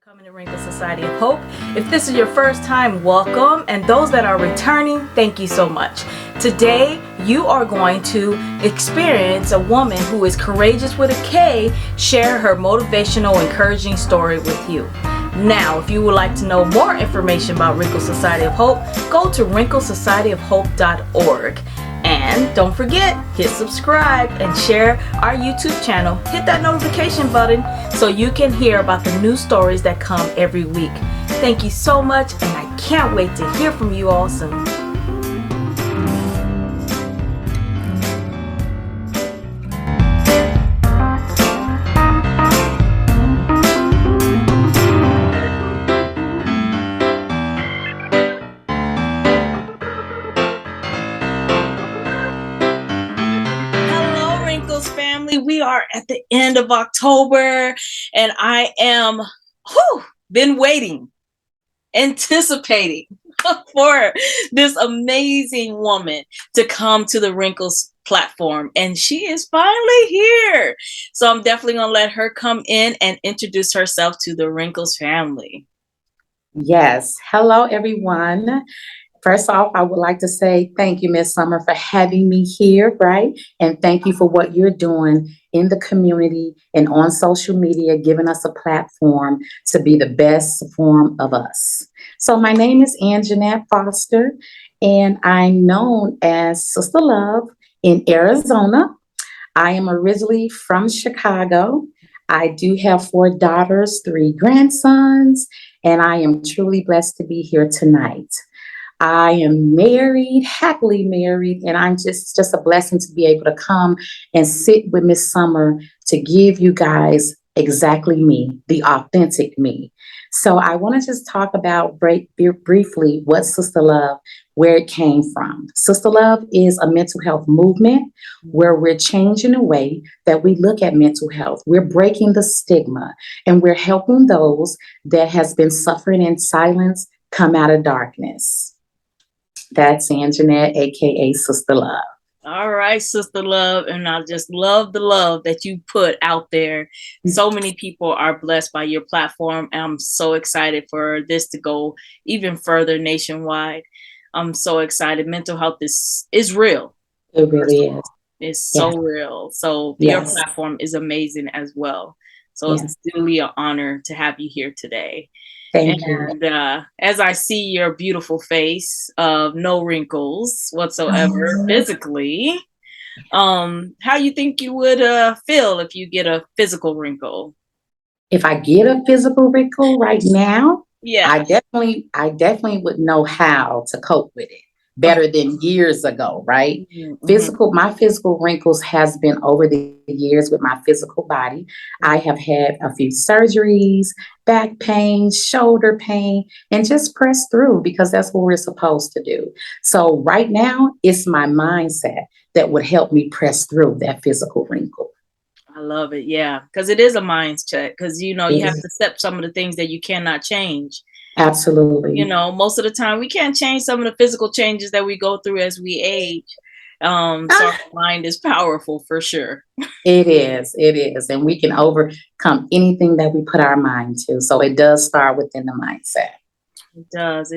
Coming to Wrinkle Society of Hope. If this is your first time, welcome. And those that are returning, thank you so much. Today, you are going to experience a woman who is courageous with a K, share her motivational, encouraging story with you. Now, if you would like to know more information about Wrinkle Society of Hope, go to wrinklesocietyofhope.org. And don't forget, hit subscribe and share our YouTube channel. Hit that notification button so you can hear about the new stories that come every week. Thank you so much, and I can't wait to hear from you all soon. We are at the end of October, and I am been waiting, anticipating for this amazing woman to come to the Wrinkles platform, and she is finally here. So I'm definitely gonna let her come in and introduce herself to the Wrinkles family. Yes. Hello, everyone. First off, I would like to say thank you, Miss Summer, for having me here, right? And thank you for what you're doing in the community and on social media, giving us a platform to be the best form of us. So my name is Anjanette Foster, and I'm known as Sista Luv in Arizona. I am originally from Chicago. I do have 4 daughters, 3 grandsons, and I am truly blessed to be here tonight. I am married, happily married, and I'm just a blessing to be able to come and sit with Miss Summer to give you guys exactly me, the authentic me. So I want to just talk about briefly what Sista Luv, where it came from. Sista Luv is a mental health movement where we're changing the way that we look at mental health. We're breaking the stigma, and we're helping those that has been suffering in silence come out of darkness. That's Anjanette, aka Sista Luv. All right, Sista Luv, and I just love the love that you put out there. So many people are blessed by your platform, and I'm so excited for this to go even further nationwide. I'm so excited. Mental health is real. It really is. It's so real. So your platform is amazing as well. So it's truly an honor to have you here today. Thank you. And as I see your beautiful face of no wrinkles whatsoever physically, how you think you would feel if you get a physical wrinkle? If I get a physical wrinkle right now, yeah, I definitely would know how to cope with it better than years ago, right? Mm-hmm. My physical wrinkles has been over the years with my physical body. I have had a few surgeries, back pain, shoulder pain, and just press through because that's what we're supposed to do. So right now, it's my mindset that would help me press through that physical wrinkle. I love it. Yeah, because it is a mind check because, you have to accept some of the things that you cannot change. Absolutely. Most of the time we can't change some of the physical changes that we go through as we age. So our mind is powerful for sure. It is. And we can overcome anything that we put our mind to. So it does start within the mindset. It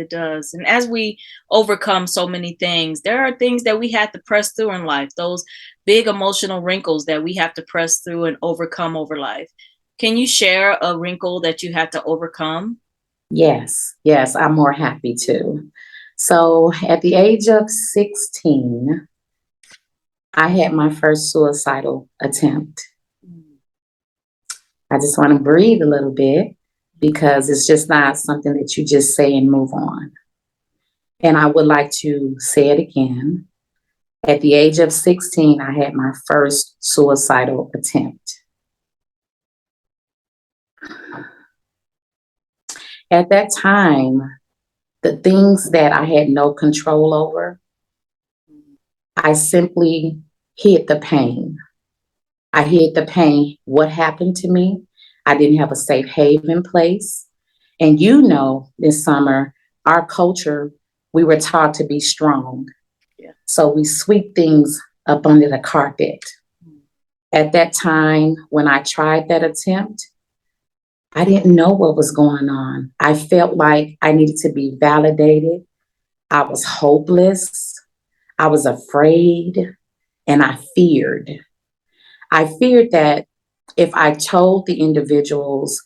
does. And as we overcome so many things, there are things that we have to press through in life, those big emotional wrinkles that we have to press through and overcome over life. Can you share a wrinkle that you had to overcome? Yes, I'm more happy to. So at the age of 16, I had my first suicidal attempt. I just want to breathe a little bit because it's just not something that you just say and move on. And I would like to say it again. At the age of 16, I had my first suicidal attempt. At that time, the things that I had no control over, I simply hid the pain. I hid the pain. What happened to me? I didn't have a safe haven place. And this summer, our culture, we were taught to be strong. Yeah. So we sweep things up under the carpet. At that time, when I tried that attempt, I didn't know what was going on. I felt like I needed to be validated. I was hopeless. I was afraid and I feared. I feared that if I told the individuals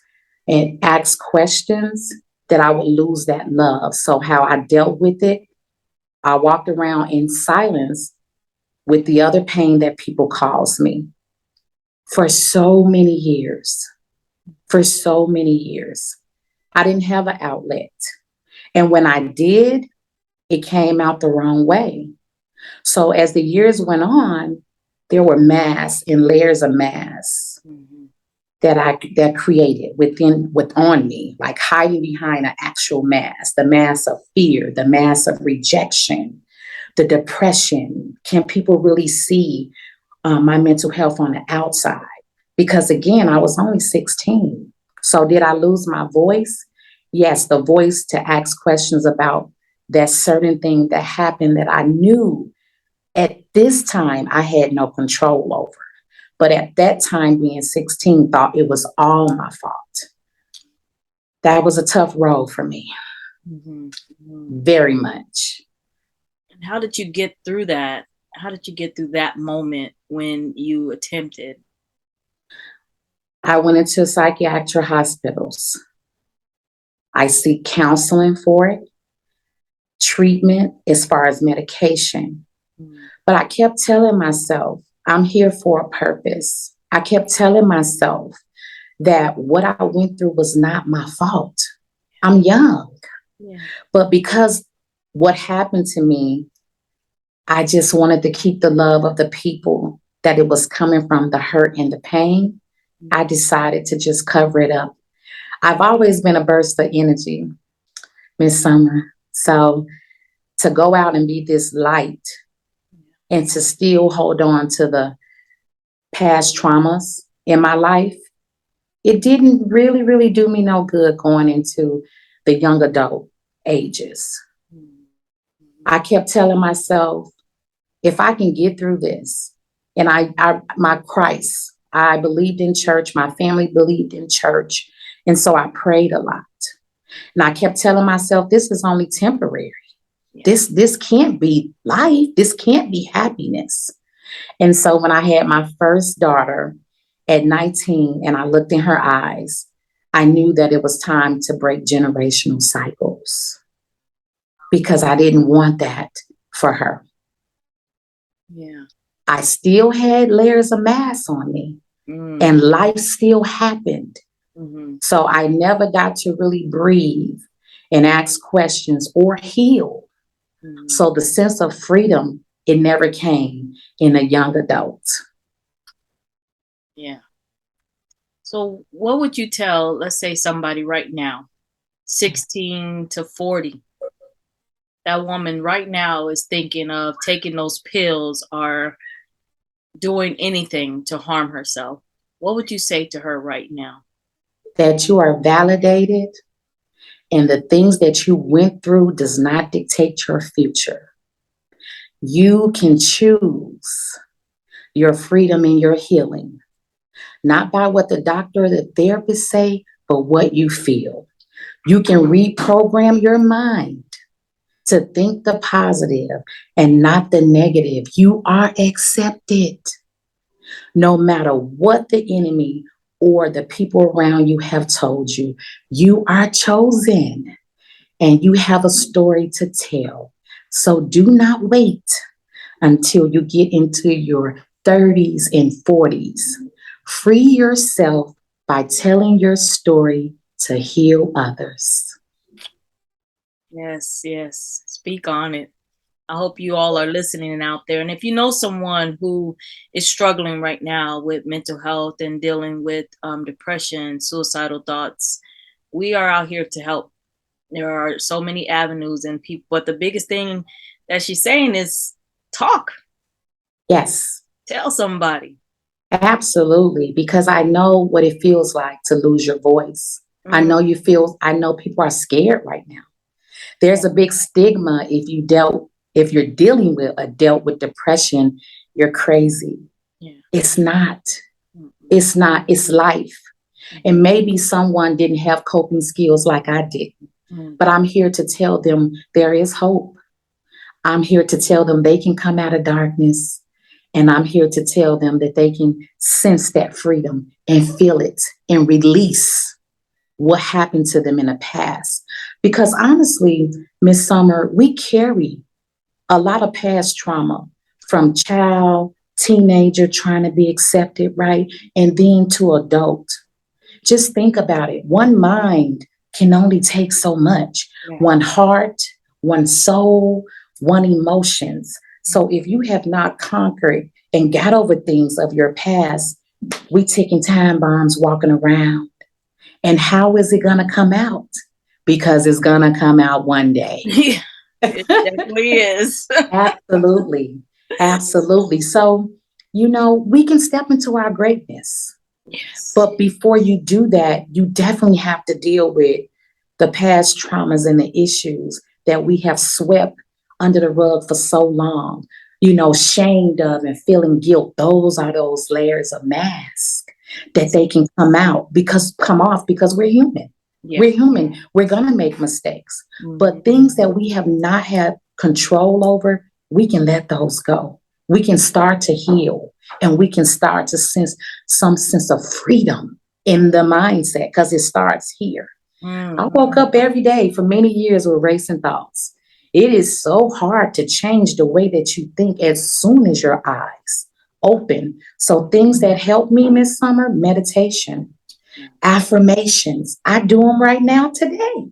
and asked questions, that I would lose that love. So, how I dealt with it, I walked around in silence with the other pain that people caused me for so many years. For so many years, I didn't have an outlet. And when I did, it came out the wrong way. So as the years went on, there were masks and layers of masks that created within me, like hiding behind an actual mask, the mask of fear, the mask of rejection, the depression. Can people really see my mental health on the outside? Because again, I was only 16. So did I lose my voice? Yes, the voice to ask questions about that certain thing that happened that I knew at this time I had no control over. But at that time, being 16, thought it was all my fault. That was a tough road for me. Very much. And how did you get through that? How did you get through that moment when you attempted? I went into psychiatric hospitals. I seek counseling for it, treatment as far as medication. But I kept telling myself, I'm here for a purpose. I kept telling myself that what I went through was not my fault. I'm young. Yeah. But because what happened to me, I just wanted to keep the love of the people that it was coming from, the hurt and the pain. I decided to just cover it up. I've always been a burst of energy, Miss Summer. So to go out and be this light and to still hold on to the past traumas in my life, it didn't really do me no good going into the young adult ages. I kept telling myself, if I can get through this, and my Christ, I believed in church, my family believed in church, and so I prayed a lot. And I kept telling myself, this is only temporary. Yeah. This can't be life. This can't be happiness. And so when I had my first daughter at 19 and I looked in her eyes, I knew that it was time to break generational cycles because I didn't want that for her. Yeah. I still had layers of mass on me and life still happened. So I never got to really breathe and ask questions or heal. So the sense of freedom, it never came in a young adult. Yeah. So what would you tell, let's say somebody right now, 16 to 40, that woman right now is thinking of taking those pills or doing anything to harm herself. What would you say to her right now? That you are validated and the things that you went through does not dictate your future. You can choose your freedom and your healing, not by what the doctor or the therapist say, but what you feel. You can reprogram your mind to think the positive and not the negative. You are accepted. No matter what the enemy or the people around you have told you, you are chosen and you have a story to tell. So do not wait until you get into your 30s and 40s. Free yourself by telling your story to heal others. Yes, yes. Speak on it. I hope you all are listening out there. And if you know someone who is struggling right now with mental health and dealing with depression, suicidal thoughts, we are out here to help. There are so many avenues and people, but the biggest thing that she's saying is talk. Yes. Tell somebody. Absolutely, because I know what it feels like to lose your voice. I know people are scared right now. There's a big stigma if you're dealing with depression, you're crazy. Yeah. It's not. It's not. It's life. And maybe someone didn't have coping skills like I did, Mm. but I'm here to tell them there is hope. I'm here to tell them they can come out of darkness. And I'm here to tell them that they can sense that freedom and feel it and release what happened to them in the past. Because honestly, Miss Summer, we carry a lot of past trauma from child, teenager trying to be accepted, right? And then to adult. Just think about it. One mind can only take so much. Yeah. One heart, one soul, one emotions. So if you have not conquered and got over things of your past, we ticking time bombs walking around. And how is it going to come out? Because it's going to come out one day. Yeah, it definitely is. Absolutely. Absolutely. So, we can step into our greatness. Yes. But before you do that, you definitely have to deal with the past traumas and the issues that we have swept under the rug for so long, shamed of and feeling guilt. Those are those layers of mask that they can come off because we're human. Yeah. We're human. We're going to make mistakes. But things that we have not had control over, we can let those go. We can start to heal and we can start to sense some sense of freedom in the mindset because it starts here. I woke up every day for many years with racing thoughts. It is so hard to change the way that you think as soon as your eyes open. So things that help me, Miss Summer, meditation, affirmations. I do them right now today.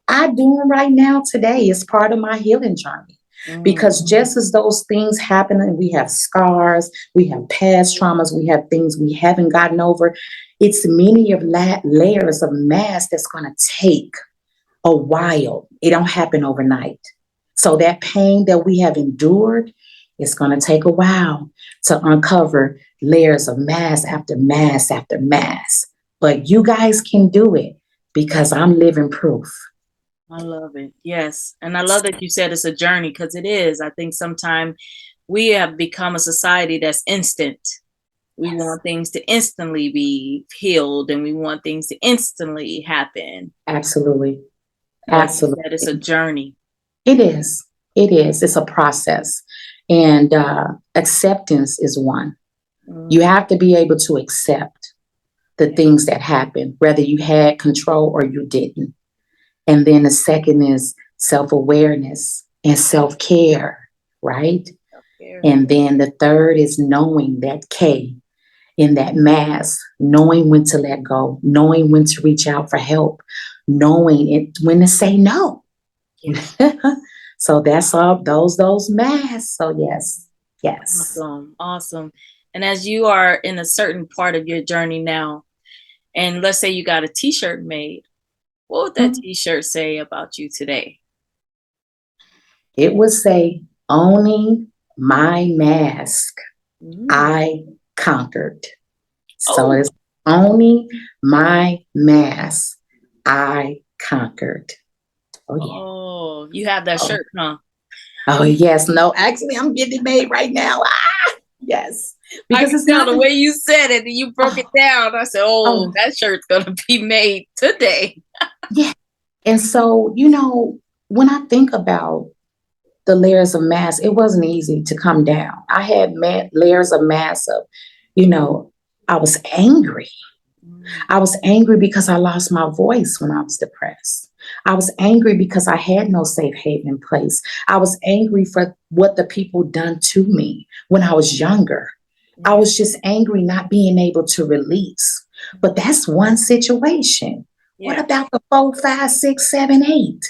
It's part of my healing journey. Because just as those things happen and we have scars, we have past traumas, we have things we haven't gotten over, it's many of layers of mass that's going to take a while. It don't happen overnight. So that pain that we have endured, it's going to take a while to uncover layers of mass after mass after mass. But you guys can do it because I'm living proof. I love it. Yes. And I love that you said it's a journey because it is. I think sometimes we have become a society that's instant. We want things to instantly be healed and we want things to instantly happen. Absolutely. Like you said, it's a journey. It is. It is. It's a process. And acceptance is one. You have to be able to accept the things that happen, whether you had control or you didn't. And then the second is self-awareness and self-care, right? Self-care. And then the third is knowing that K in that mass, knowing when to let go, knowing when to reach out for help, knowing when to say no. Yeah. So that's all those masks. So yes. Awesome. And as you are in a certain part of your journey now, and let's say you got a t-shirt made, what would that t-shirt say about you today? It would say, owning my mask, I conquered. So it's owning my mask, I conquered. Oh, yeah. Oh, you have that shirt, huh? Oh, yes. No, actually, I'm getting it made right now. Yes. Because it's not the way you said it and you broke it down. I said, that shirt's going to be made today. Yeah. And so, when I think about the layers of mass, it wasn't easy to come down. I had layers of mass of, I was angry. I was angry because I lost my voice when I was depressed. I was angry because I had no safe haven place. I was angry for what the people done to me when I was younger. I was just angry not being able to release. But that's one situation. Yeah. What about the 4, 5, 6, 7, 8?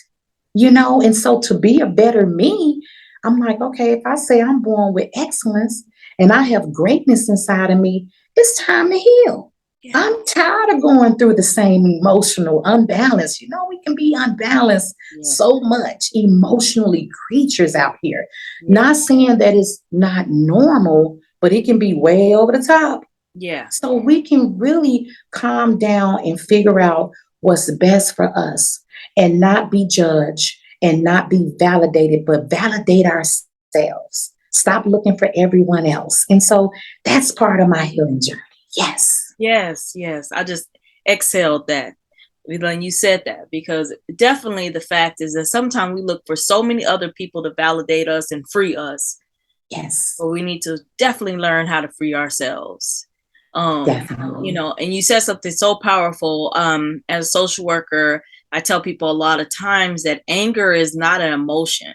And so to be a better me, I'm like, okay, if I say I'm born with excellence and I have greatness inside of me, it's time to heal. Yeah. I'm tired of going through the same emotional unbalance. We can be unbalanced so much emotionally creatures out here. Yeah. Not saying that it's not normal, but it can be way over the top. Yeah. So we can really calm down and figure out what's best for us and not be judged and not be validated, but validate ourselves. Stop looking for everyone else. And so that's part of my healing journey. Yes. Yes. exhaled that when you said that, because definitely the fact is that sometimes we look for so many other people to validate us and free us. Yes, But we need to definitely learn how to free ourselves. definitely. And you said something so powerful. As a social worker, I tell people a lot of times that anger is not an emotion.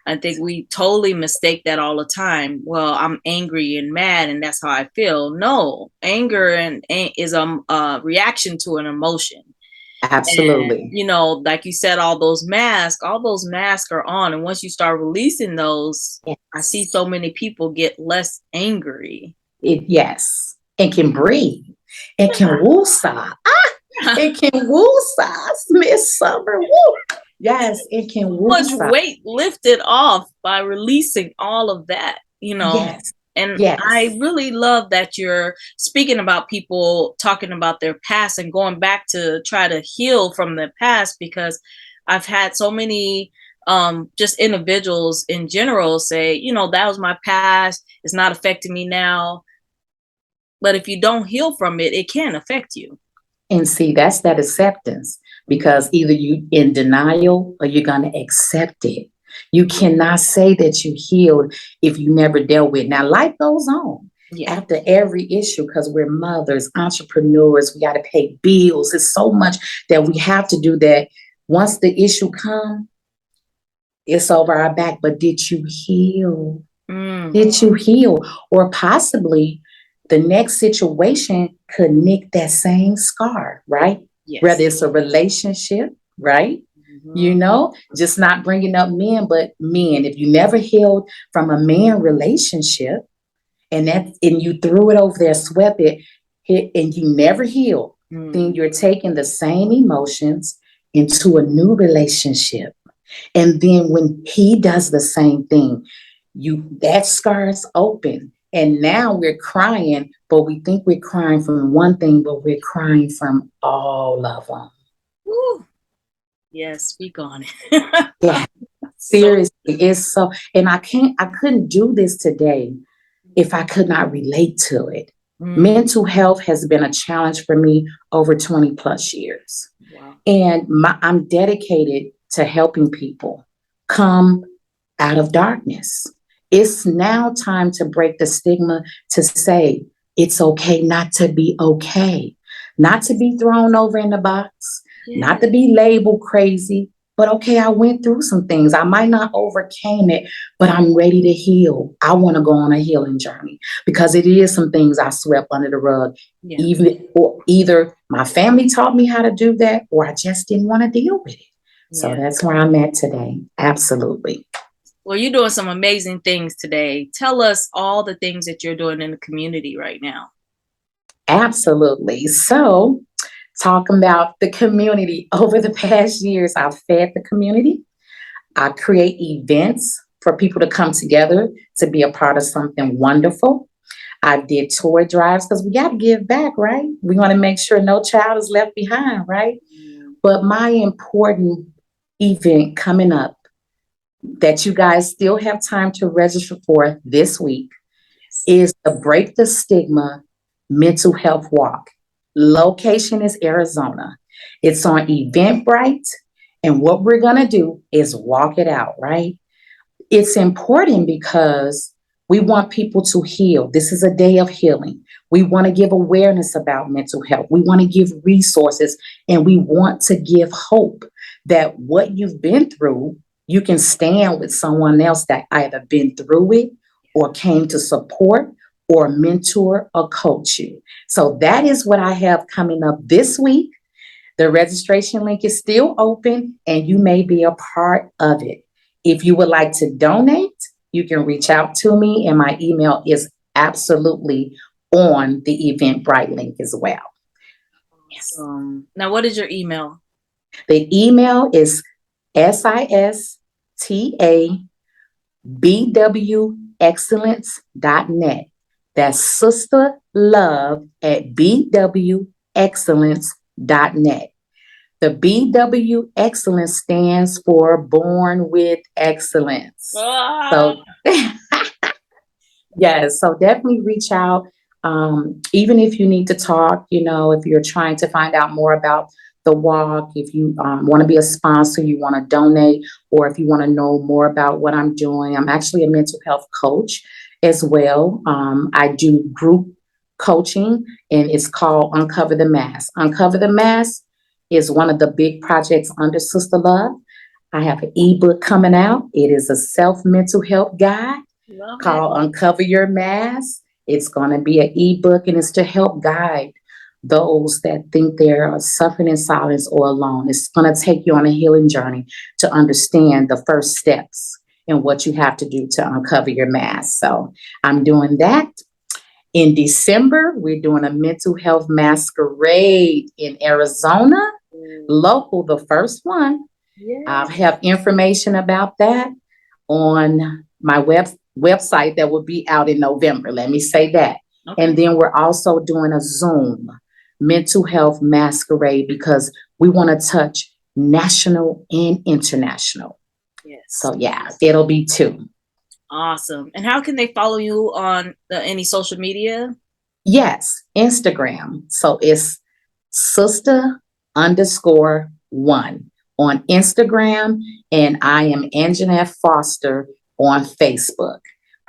I think we totally mistake that all the time. Well, I'm angry and mad, and that's how I feel. No, anger is a reaction to an emotion. And Absolutely. like you said, all those masks are on, and once you start releasing those, I see Yes. so many people get less angry. Yes. It can breathe. It can woosah. It can woosah. Miss Summer. Woo. Yes, it can Much woosah. weight lifted off by releasing all of that. Yes. And I Yes. really love that you're speaking about people talking about their past and going back to try to heal from their past, because I've had so many just individuals in general say, that was my past, it's not affecting me now. But if you don't heal from it, it can affect you. And see, that's that acceptance because either you in denial or you're going to accept it. You cannot say that you healed if you never dealt with it. Now, life goes on Yeah. after every issue because we're mothers, entrepreneurs, we got to pay bills. It's so much that we have to do that. Once the issue comes, it's over our back. But did you heal? Mm. Did you heal? Or possibly the next situation could nick that same scar, right? Yes. Whether it's a relationship, right? Just not bringing up men, but men. If you never healed from a man relationship and you threw it over there, swept it, and you never healed, then you're taking the same emotions into a new relationship. And then when he does the same thing, that scar is open. And now we're crying, but we think we're crying from one thing, but we're crying from all of them. Woo. Yes, speak on it. Yeah, seriously, it's so. And I couldn't do this today if I could not relate to it. Mental health has been a challenge for me over 20 plus years. Wow. And I'm dedicated to helping people come out of darkness. It's now time to break the stigma to say it's okay not to be okay, not to be thrown over in the box, not to be labeled crazy. But okay, I went through some things. I might not overcame it, but I'm ready to heal. I want to go on a healing journey because it is some things I swept under the rug. Yeah. Either my family taught me how to do that, or I just didn't want to deal with it. So that's where I'm at today. Absolutely. Well, you're doing some amazing things today. Tell us all the things that you're doing in the community right now. Absolutely. So, talking about the community, over the past years, I've fed the community. I create events for people to come together to be a part of something wonderful. I did toy drives because we got to give back, right? We want to make sure no child is left behind, right? But my important event coming up that you guys still have time to register for this week is the Break the Stigma Mental Health Walk. Location is Arizona. It's on Eventbrite. And what we're going to do is walk it out, right? It's important because we want people to heal. This is a day of healing. We want to give awareness about mental health. We want to give resources and we want to give hope that what you've been through, you can stand with someone else that either been through it or came to support or mentor or coach you. So that is what I have coming up this week. The registration link is still open and you may be a part of it. If you would like to donate, you can reach out to me and my email is absolutely on the Eventbrite link as well. Yes. Now, what is your email? The email is sistabwexcellence.net. That's Sista Luv at bwexcellence.net. The BW Excellence stands for Born with Excellence. So, yes, so definitely reach out. Even if you need to talk, if you're trying to find out more about the walk, if you want to be a sponsor, you want to donate, or if you want to know more about what I'm doing, I'm actually a mental health coach as well. I do group coaching, and it's called Uncover the Mask. Uncover the Mask is one of the big projects under Sista Luv. I have an ebook coming out. It is a self-mental health guide called Uncover Your Mask. It's going to be an ebook, and it's to help guide those that think they're suffering in silence or alone. It's going to take you on a healing journey to understand the first steps and what you have to do to uncover your mask. So I'm doing that. In December, we're doing a mental health masquerade in Arizona, local, the first one. Yes. I'll have information about that on my website that will be out in November. Let me say that. Okay. And then we're also doing a Zoom mental health masquerade because we want to touch national and international. Yes. So yeah, it'll be 2. Awesome. And how can they follow you on any social media? Yes, Instagram. So it's Sista_1 on Instagram, and I am Anjanette Foster on Facebook.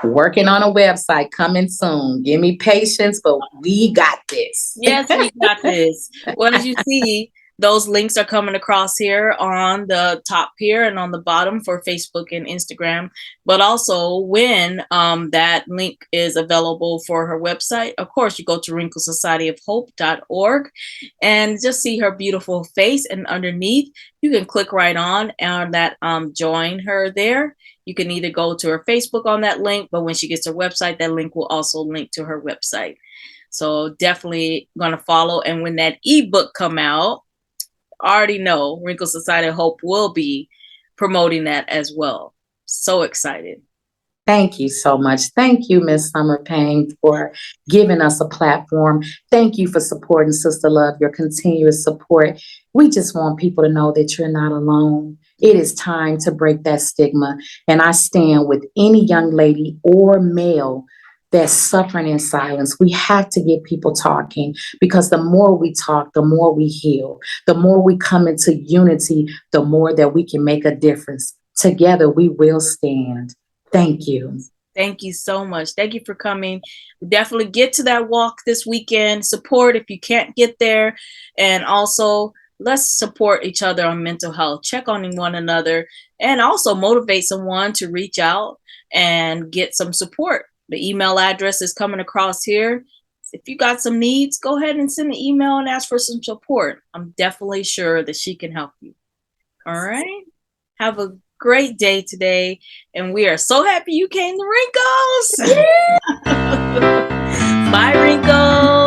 Working on a website coming soon. Give me patience, but we got this. Yes, we got this. Well, as you see, those links are coming across here on the top here and on the bottom for Facebook and Instagram. But also when that link is available for her website, of course, you go to wrinklesocietyofhope.org and just see her beautiful face. And underneath, you can click right on that join her there. You can either go to her Facebook on that link, but when she gets her website, that link will also link to her website. So definitely going to follow. And when that ebook come out, I already know Wrinkle Society of Hope will be promoting that as well. So excited. Thank you so much. Thank you, Ms. Summer Payne, for giving us a platform. Thank you for supporting Sista Luv, your continuous support. We just want people to know that you're not alone. It is time to break that stigma. And I stand with any young lady or male that's suffering in silence. We have to get people talking, because the more we talk, the more we heal. The more we come into unity, the more that we can make a difference. Together, we will stand. Thank you. Thank you so much. Thank you for coming. Definitely get to that walk this weekend. Support if you can't get there. And also, let's support each other on mental health. Check on one another and also motivate someone to reach out and get some support. The email address is coming across here. If you got some needs, go ahead and send an email and ask for some support. I'm definitely sure that she can help you. All right. Have a great day today. And we are so happy you came to Wrinkles. Yeah. Bye, Wrinkles.